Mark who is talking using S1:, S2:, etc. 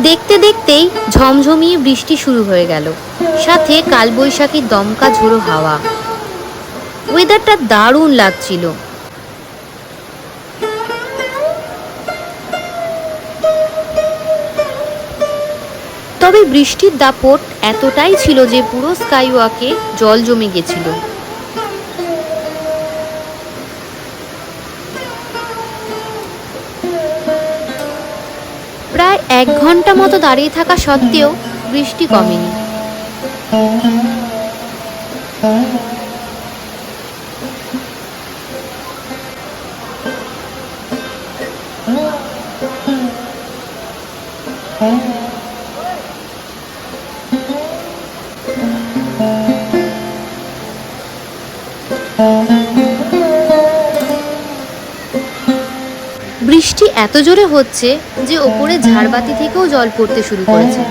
S1: দেখতে দেখতেই ঝমঝমিয়ে বৃষ্টি শুরু হয়ে গেল, সাথে কালবৈশাখীর দমকা ঝোড়ো হাওয়া। ওয়েদারটা দারুণ লাগছিল। তবে বৃষ্টির দাপট এতটাই ছিল যে পুরো স্কাইওয়াকে জল জমে গেছিল। প্রায় 1 ঘন্টা মতো দাঁড়িয়ে থাকা সত্ত্বেও বৃষ্টি কমেনি। বৃষ্টি এত জোরে হচ্ছে যে ওপরে ঝাড়বাতি থেকেও জল পড়তে শুরু করেছে।